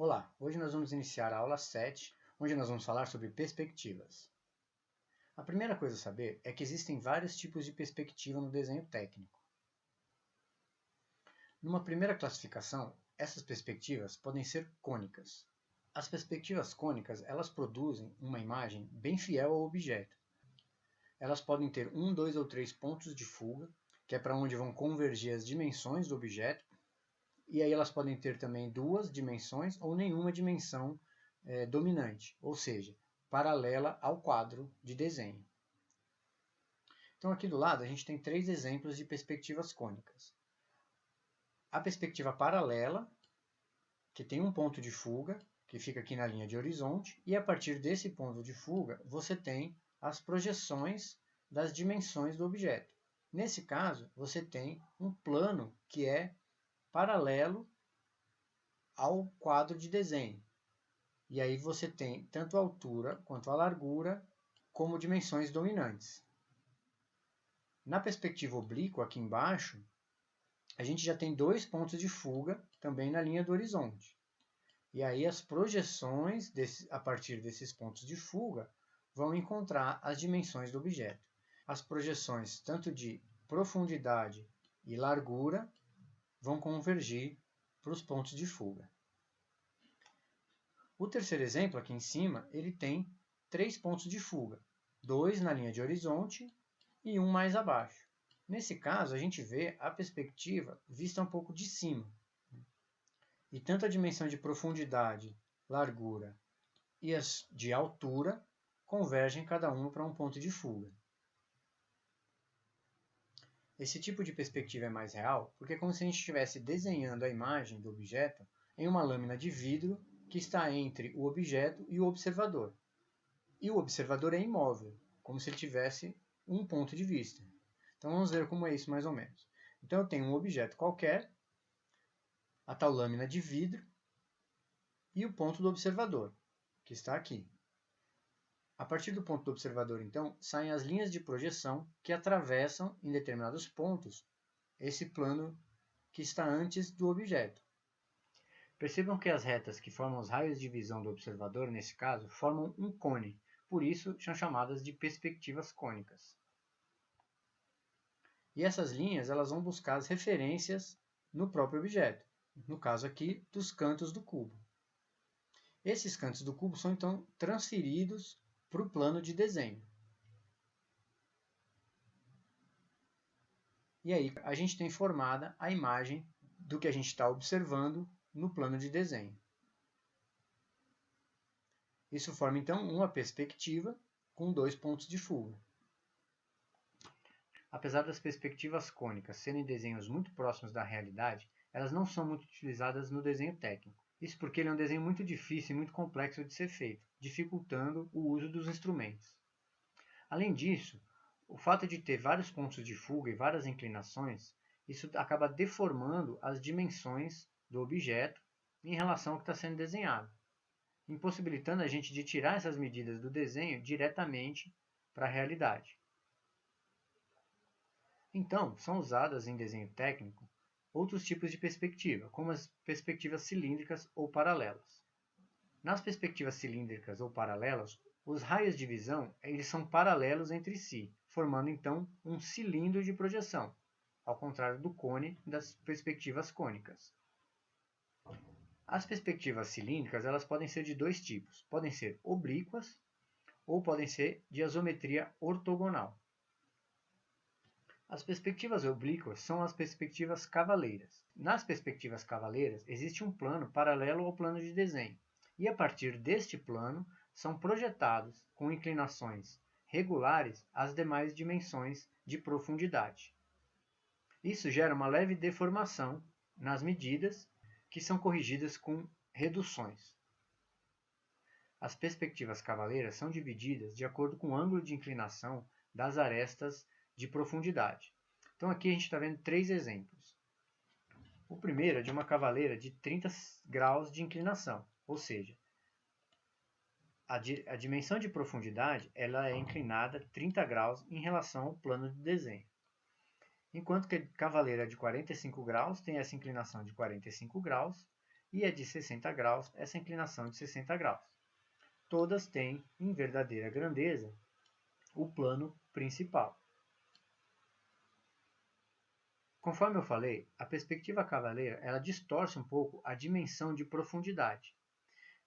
Olá, hoje nós vamos iniciar a aula 7, onde nós vamos falar sobre perspectivas. A primeira coisa a saber é que existem vários tipos de perspectiva no desenho técnico. Numa primeira classificação, essas perspectivas podem ser cônicas. As perspectivas cônicas, elas produzem uma imagem bem fiel ao objeto. Elas podem ter 1, 2 ou 3 pontos de fuga, que é para onde vão convergir as dimensões do objeto, e aí elas podem ter também duas dimensões ou nenhuma dimensão dominante, ou seja, paralela ao quadro de desenho. Então aqui do lado a gente tem 3 exemplos de perspectivas cônicas. A perspectiva paralela, que tem um ponto de fuga, que fica aqui na linha de horizonte, e a partir desse ponto de fuga você tem as projeções das dimensões do objeto. Nesse caso, você tem um plano que é paralelo ao quadro de desenho. E aí você tem tanto a altura quanto a largura como dimensões dominantes. Na perspectiva oblíqua, aqui embaixo, a gente já tem 2 pontos de fuga também na linha do horizonte. E aí as projeções a partir desses pontos de fuga vão encontrar as dimensões do objeto. As projeções tanto de profundidade e largura vão convergir para os pontos de fuga. O terceiro exemplo, aqui em cima, ele tem 3 pontos de fuga, 2 na linha de horizonte e 1 mais abaixo. Nesse caso, a gente vê a perspectiva vista um pouco de cima. E tanto a dimensão de profundidade, largura e as de altura convergem cada uma para um ponto de fuga. Esse tipo de perspectiva é mais real porque é como se a gente estivesse desenhando a imagem do objeto em uma lâmina de vidro que está entre o objeto e o observador. E o observador é imóvel, como se ele tivesse um ponto de vista. Então vamos ver como é isso mais ou menos. Então eu tenho um objeto qualquer, a tal lâmina de vidro, e o ponto do observador, que está aqui. A partir do ponto do observador, então, saem as linhas de projeção que atravessam, em determinados pontos, esse plano que está antes do objeto. Percebam que as retas que formam os raios de visão do observador, nesse caso, formam um cone, por isso são chamadas de perspectivas cônicas. E essas linhas elas vão buscar as referências no próprio objeto, no caso aqui, dos cantos do cubo. Esses cantos do cubo são então transferidos para o plano de desenho. E aí a gente tem formada a imagem do que a gente está observando no plano de desenho. Isso forma então uma perspectiva com 2 pontos de fuga. Apesar das perspectivas cônicas serem desenhos muito próximos da realidade, elas não são muito utilizadas no desenho técnico. Isso porque ele é um desenho muito difícil e muito complexo de ser feito, dificultando o uso dos instrumentos. Além disso, o fato de ter vários pontos de fuga e várias inclinações, isso acaba deformando as dimensões do objeto em relação ao que está sendo desenhado, impossibilitando a gente de tirar essas medidas do desenho diretamente para a realidade. Então, são usadas em desenho técnico outros tipos de perspectiva, como as perspectivas cilíndricas ou paralelas. Nas perspectivas cilíndricas ou paralelas, os raios de visão eles são paralelos entre si, formando então um cilindro de projeção, ao contrário do cone das perspectivas cônicas. As perspectivas cilíndricas elas podem ser de 2 tipos, podem ser oblíquas ou podem ser de isometria ortogonal. As perspectivas oblíquas são as perspectivas cavaleiras. Nas perspectivas cavaleiras existe um plano paralelo ao plano de desenho, e a partir deste plano são projetados com inclinações regulares as demais dimensões de profundidade. Isso gera uma leve deformação nas medidas, que são corrigidas com reduções. As perspectivas cavaleiras são divididas de acordo com o ângulo de inclinação das arestas de profundidade. Então aqui a gente está vendo 3 exemplos. O primeiro é de uma cavaleira de 30 graus de inclinação, ou seja, a dimensão de profundidade ela é inclinada 30 graus em relação ao plano de desenho. Enquanto que a cavaleira de 45 graus tem essa inclinação de 45 graus e a de 60 graus, essa inclinação de 60 graus. Todas têm, em verdadeira grandeza, o plano principal. Conforme eu falei, a perspectiva cavaleira ela distorce um pouco a dimensão de profundidade.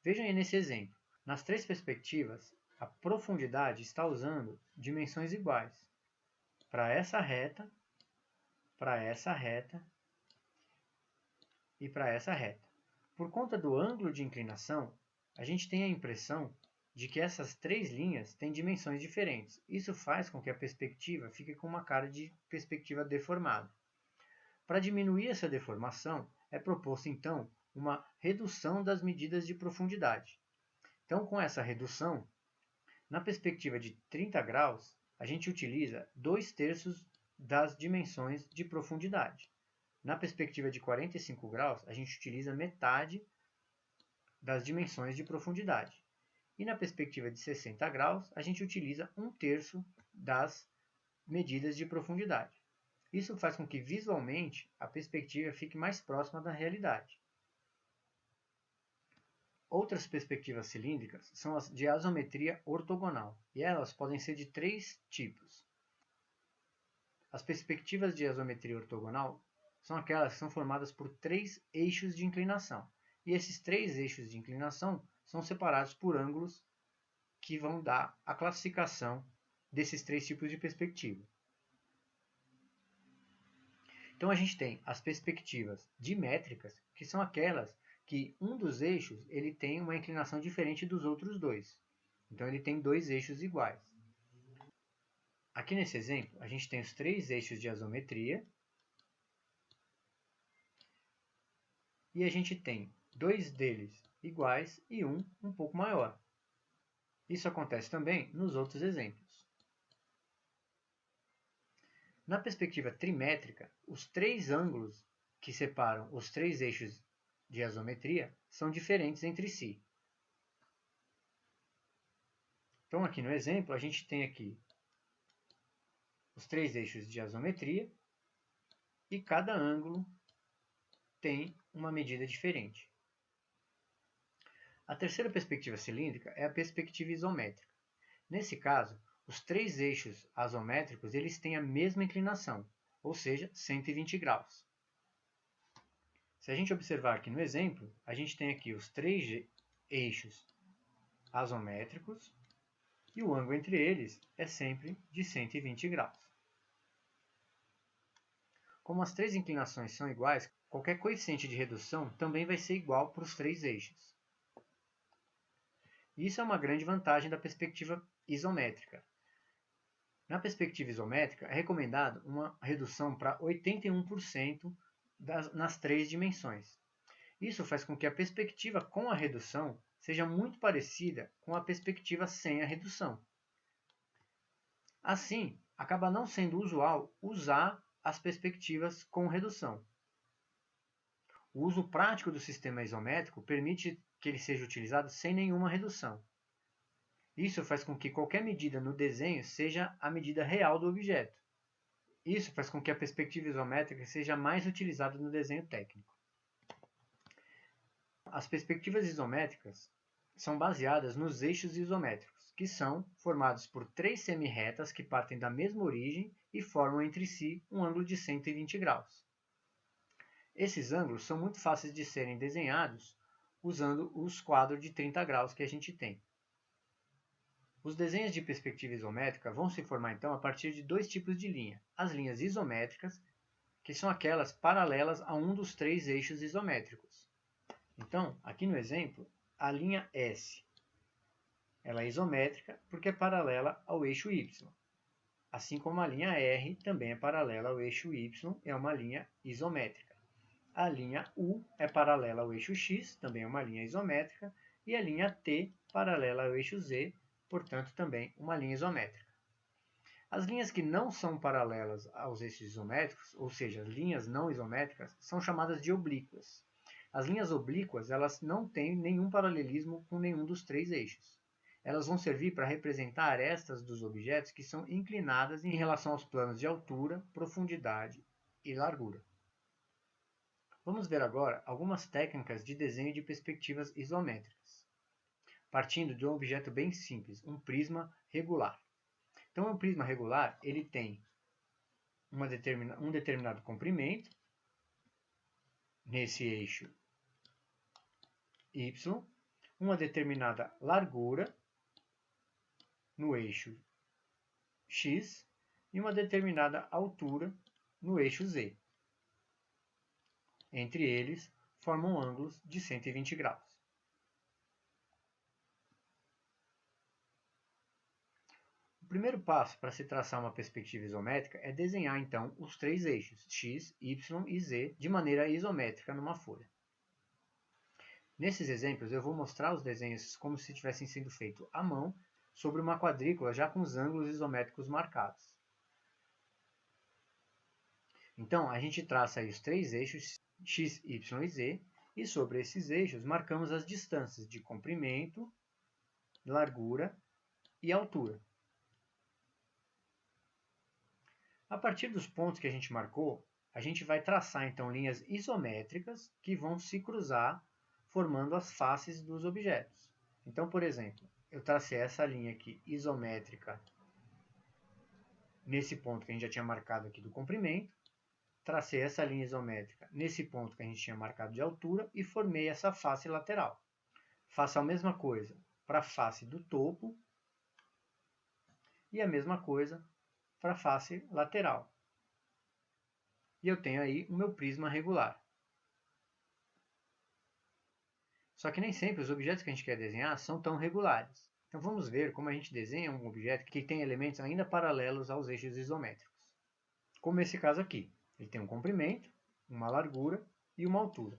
Vejam aí nesse exemplo. Nas três perspectivas, a profundidade está usando dimensões iguais. Para essa reta e para essa reta. Por conta do ângulo de inclinação, a gente tem a impressão de que essas três linhas têm dimensões diferentes. Isso faz com que a perspectiva fique com uma cara de perspectiva deformada. Para diminuir essa deformação, é proposto então uma redução das medidas de profundidade. Então, com essa redução, na perspectiva de 30 graus, a gente utiliza 2/3 das dimensões de profundidade. Na perspectiva de 45 graus, a gente utiliza metade das dimensões de profundidade. E na perspectiva de 60 graus, a gente utiliza 1/3 das medidas de profundidade. Isso faz com que, visualmente, a perspectiva fique mais próxima da realidade. Outras perspectivas cilíndricas são as de azometria ortogonal, e elas podem ser de 3 tipos. As perspectivas de azometria ortogonal são aquelas que são formadas por 3 eixos de inclinação, e esses 3 eixos de inclinação são separados por ângulos que vão dar a classificação desses 3 tipos de perspectiva. Então a gente tem as perspectivas dimétricas, que são aquelas que um dos eixos ele tem uma inclinação diferente dos outros dois. Então ele tem 2 eixos iguais. Aqui nesse exemplo, a gente tem os 3 eixos de azometria. E a gente tem 2 deles iguais e um pouco maior. Isso acontece também nos outros exemplos. Na perspectiva trimétrica, os 3 ângulos que separam os 3 eixos de azometria são diferentes entre si. Então, aqui no exemplo, a gente tem aqui os 3 eixos de azometria e cada ângulo tem uma medida diferente. A terceira perspectiva cilíndrica é a perspectiva isométrica. Nesse caso, os 3 eixos azométricos eles têm a mesma inclinação, ou seja, 120 graus. Se a gente observar aqui no exemplo, a gente tem aqui os 3 eixos azométricos e o ângulo entre eles é sempre de 120 graus. Como as 3 inclinações são iguais, qualquer coeficiente de redução também vai ser igual para os 3 eixos. Isso é uma grande vantagem da perspectiva isométrica. Na perspectiva isométrica, é recomendado uma redução para 81% nas 3 dimensões. Isso faz com que a perspectiva com a redução seja muito parecida com a perspectiva sem a redução. Assim, acaba não sendo usual usar as perspectivas com redução. O uso prático do sistema isométrico permite que ele seja utilizado sem nenhuma redução. Isso faz com que qualquer medida no desenho seja a medida real do objeto. Isso faz com que a perspectiva isométrica seja mais utilizada no desenho técnico. As perspectivas isométricas são baseadas nos eixos isométricos, que são formados por 3 semirretas que partem da mesma origem e formam entre si um ângulo de 120 graus. Esses ângulos são muito fáceis de serem desenhados usando os quadros de 30 graus que a gente tem. Os desenhos de perspectiva isométrica vão se formar então a partir de 2 tipos de linha. As linhas isométricas, que são aquelas paralelas a um dos 3 eixos isométricos. Então, aqui no exemplo, a linha S ela é isométrica porque é paralela ao eixo Y. Assim como a linha R também é paralela ao eixo Y, é uma linha isométrica. A linha U é paralela ao eixo X, também é uma linha isométrica, e a linha T paralela ao eixo Z, portanto também uma linha isométrica. As linhas que não são paralelas aos eixos isométricos, ou seja, as linhas não isométricas, são chamadas de oblíquas. As linhas oblíquas elas não têm nenhum paralelismo com nenhum dos 3 eixos. Elas vão servir para representar arestas dos objetos que são inclinadas em relação aos planos de altura, profundidade e largura. Vamos ver agora algumas técnicas de desenho de perspectivas isométricas, partindo de um objeto bem simples, um prisma regular. Então, um prisma regular ele tem um determinado comprimento nesse eixo y, uma determinada largura no eixo x e uma determinada altura no eixo z. Entre eles, formam ângulos de 120 graus. O primeiro passo para se traçar uma perspectiva isométrica é desenhar, então, os três eixos x, y e z de maneira isométrica numa folha. Nesses exemplos, eu vou mostrar os desenhos como se tivessem sido feitos à mão sobre uma quadrícula já com os ângulos isométricos marcados. Então, a gente traça aí os três eixos x, y e z, e sobre esses eixos marcamos as distâncias de comprimento, largura e altura. A partir dos pontos que a gente marcou, a gente vai traçar então linhas isométricas que vão se cruzar formando as faces dos objetos. Então, por exemplo, eu tracei essa linha aqui isométrica nesse ponto que a gente já tinha marcado aqui do comprimento, tracei essa linha isométrica nesse ponto que a gente tinha marcado de altura e formei essa face lateral. Faço a mesma coisa para a face do topo e a mesma coisa para a face lateral. E eu tenho aí o meu prisma regular. Só que nem sempre os objetos que a gente quer desenhar são tão regulares. Então vamos ver como a gente desenha um objeto que tem elementos ainda paralelos aos eixos isométricos. Como esse caso aqui. Ele tem um comprimento, uma largura e uma altura.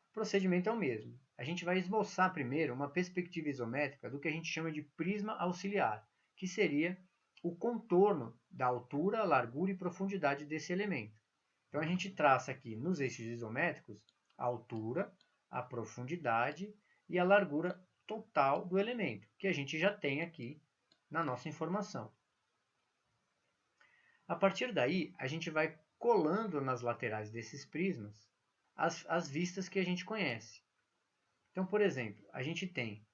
O procedimento é o mesmo. A gente vai esboçar primeiro uma perspectiva isométrica do que a gente chama de prisma auxiliar, que seria o contorno da altura, largura e profundidade desse elemento. Então a gente traça aqui nos eixos isométricos a altura, a profundidade e a largura total do elemento, que a gente já tem aqui na nossa informação. A partir daí, a gente vai colando nas laterais desses prismas as vistas que a gente conhece. Então, por exemplo, a gente tem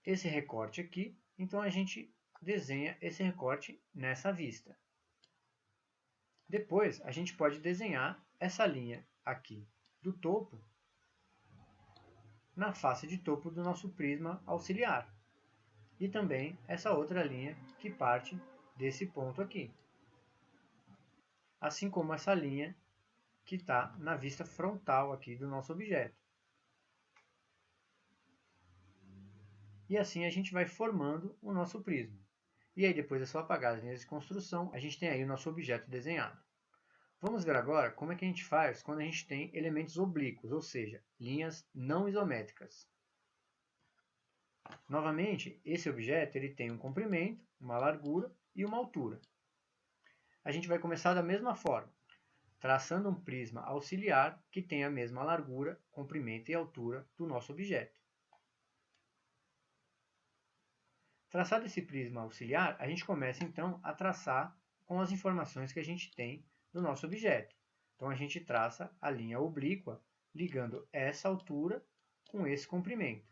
esse recorte aqui, então a gente desenha esse recorte nessa vista. Depois, a gente pode desenhar essa linha aqui do topo na face de topo do nosso prisma auxiliar. E também essa outra linha que parte desse ponto aqui. Assim como essa linha que está na vista frontal aqui do nosso objeto. E assim a gente vai formando o nosso prisma. E aí depois é só apagar as linhas de construção, a gente tem aí o nosso objeto desenhado. Vamos ver agora como é que a gente faz quando a gente tem elementos oblíquos, ou seja, linhas não isométricas. Novamente, esse objeto ele tem um comprimento, uma largura e uma altura. A gente vai começar da mesma forma, traçando um prisma auxiliar que tem a mesma largura, comprimento e altura do nosso objeto. Traçado esse prisma auxiliar, a gente começa então a traçar com as informações que a gente tem do nosso objeto. Então a gente traça a linha oblíqua ligando essa altura com esse comprimento.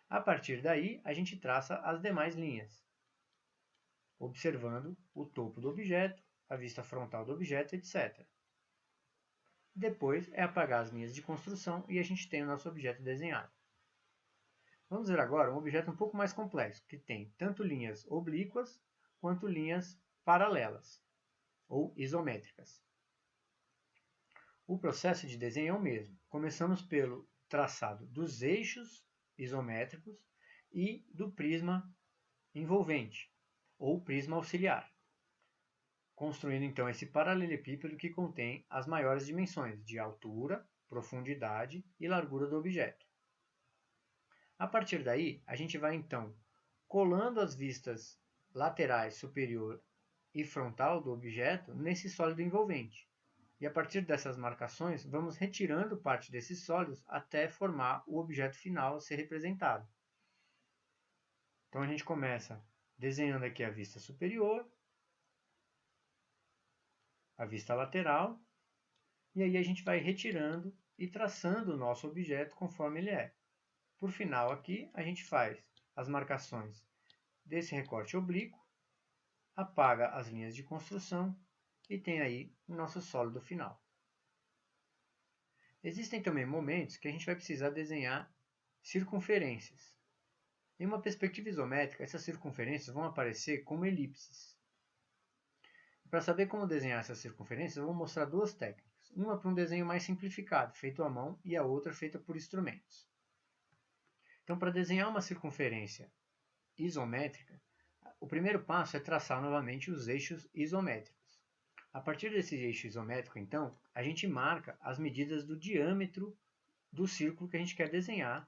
A partir daí, a gente traça as demais linhas, observando o topo do objeto, a vista frontal do objeto, etc. Depois é apagar as linhas de construção e a gente tem o nosso objeto desenhado. Vamos ver agora um objeto um pouco mais complexo, que tem tanto linhas oblíquas quanto linhas paralelas, ou isométricas. O processo de desenho é o mesmo. Começamos pelo traçado dos eixos isométricos e do prisma envolvente, ou prisma auxiliar, construindo então esse paralelepípedo que contém as maiores dimensões de altura, profundidade e largura do objeto. A partir daí, a gente vai então colando as vistas laterais superior e frontal do objeto nesse sólido envolvente. E a partir dessas marcações, vamos retirando parte desses sólidos até formar o objeto final a ser representado. Então a gente começa desenhando aqui a vista superior, a vista lateral e aí a gente vai retirando e traçando o nosso objeto conforme ele é. Por final aqui, a gente faz as marcações desse recorte oblíquo, apaga as linhas de construção e tem aí o nosso sólido final. Existem também momentos que a gente vai precisar desenhar circunferências. Em uma perspectiva isométrica, essas circunferências vão aparecer como elipses. Para saber como desenhar essas circunferências, eu vou mostrar duas técnicas. Uma para um desenho mais simplificado, feito à mão, e a outra feita por instrumentos. Então, para desenhar uma circunferência isométrica, o primeiro passo é traçar novamente os eixos isométricos. A partir desse eixo isométrico, então, a gente marca as medidas do diâmetro do círculo que a gente quer desenhar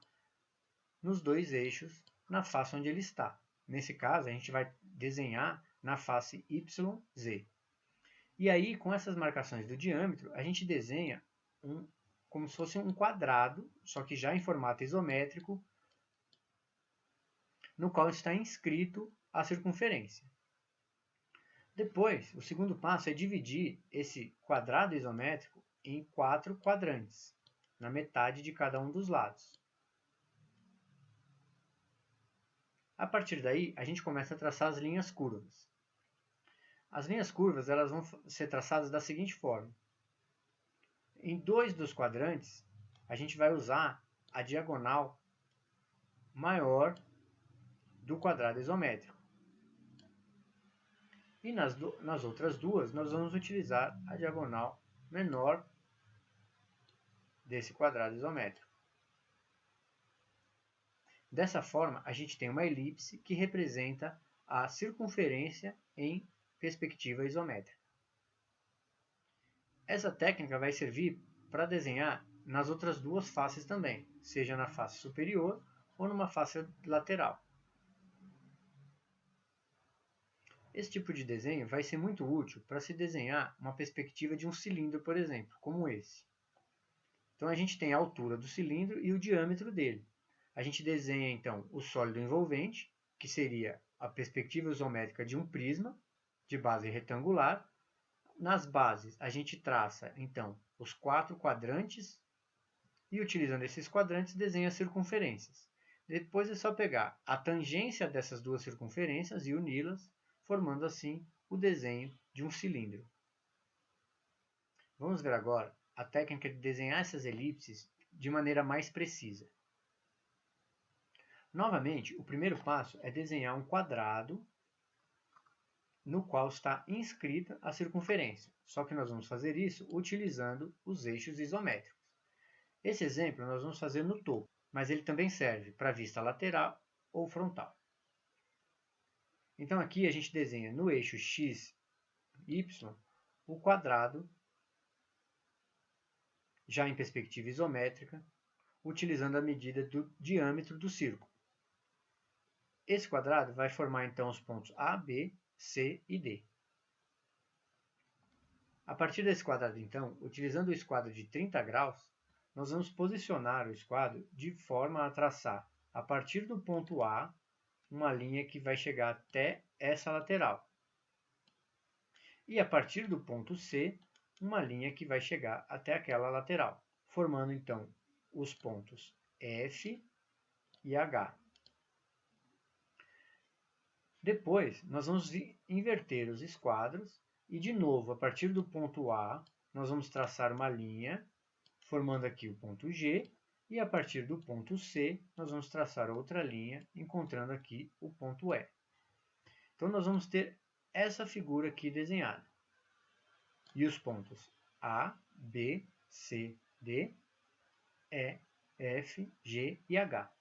nos dois eixos na face onde ele está. Nesse caso, a gente vai desenhar na face YZ. E aí, com essas marcações do diâmetro, a gente desenha como se fosse um quadrado, só que já em formato isométrico, no qual está inscrito a circunferência. Depois, o segundo passo é dividir esse quadrado isométrico em 4 quadrantes, na metade de cada um dos lados. A partir daí, a gente começa a traçar as linhas curvas. As linhas curvas elas vão ser traçadas da seguinte forma. Em 2 dos quadrantes, a gente vai usar a diagonal maior do quadrado isométrico. E nas outras duas, nós vamos utilizar a diagonal menor desse quadrado isométrico. Dessa forma, a gente tem uma elipse que representa a circunferência em perspectiva isométrica. Essa técnica vai servir para desenhar nas outras duas faces também, seja na face superior ou numa face lateral. Esse tipo de desenho vai ser muito útil para se desenhar uma perspectiva de um cilindro, por exemplo, como esse. Então a gente tem a altura do cilindro e o diâmetro dele. A gente desenha então o sólido envolvente, que seria a perspectiva isométrica de um prisma de base retangular. Nas bases a gente traça então os 4 quadrantes e utilizando esses quadrantes desenha as circunferências. Depois é só pegar a tangência dessas duas circunferências e uni-las, formando assim o desenho de um cilindro. Vamos ver agora a técnica de desenhar essas elipses de maneira mais precisa. Novamente, o primeiro passo é desenhar um quadrado no qual está inscrita a circunferência, só que nós vamos fazer isso utilizando os eixos isométricos. Esse exemplo nós vamos fazer no topo, mas ele também serve para vista lateral ou frontal. Então aqui a gente desenha no eixo x, y, o quadrado, já em perspectiva isométrica, utilizando a medida do diâmetro do círculo. Esse quadrado vai formar então os pontos A, B, C e D. A partir desse quadrado então, utilizando o esquadro de 30 graus, nós vamos posicionar o esquadro de forma a traçar, a partir do ponto A, uma linha que vai chegar até essa lateral. E a partir do ponto C, uma linha que vai chegar até aquela lateral, formando então os pontos F e H. Depois, nós vamos inverter os esquadros e, de novo, a partir do ponto A, nós vamos traçar uma linha, formando aqui o ponto G, e a partir do ponto C, nós vamos traçar outra linha, encontrando aqui o ponto E. Então, nós vamos ter essa figura aqui desenhada. E os pontos A, B, C, D, E, F, G e H.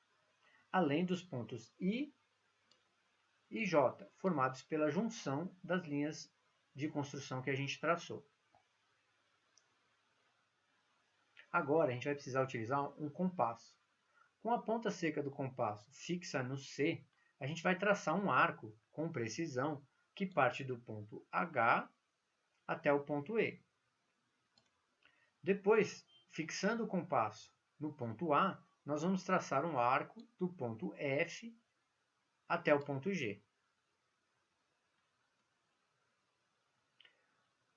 Além dos pontos I e J, formados pela junção das linhas de construção que a gente traçou. Agora, a gente vai precisar utilizar um compasso. Com a ponta seca do compasso fixa no C, a gente vai traçar um arco com precisão que parte do ponto H até o ponto E. Depois, fixando o compasso no ponto A, nós vamos traçar um arco do ponto F até o ponto G.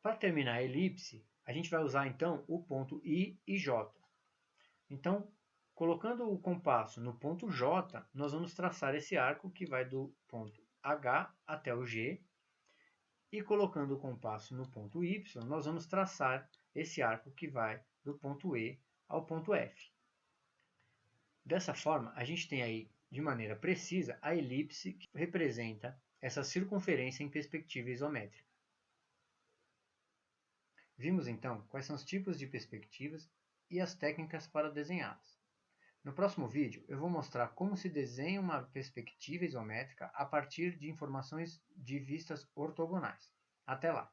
Para terminar a elipse, A gente vai usar então o ponto I e J. Então, colocando o compasso no ponto J, nós vamos traçar esse arco que vai do ponto H até o G. E colocando o compasso no ponto Y, nós vamos traçar esse arco que vai do ponto E ao ponto F. Dessa forma, a gente tem aí, de maneira precisa, a elipse que representa essa circunferência em perspectiva isométrica. Vimos então quais são os tipos de perspectivas e as técnicas para desenhá-las. No próximo vídeo, eu vou mostrar como se desenha uma perspectiva isométrica a partir de informações de vistas ortogonais. Até lá!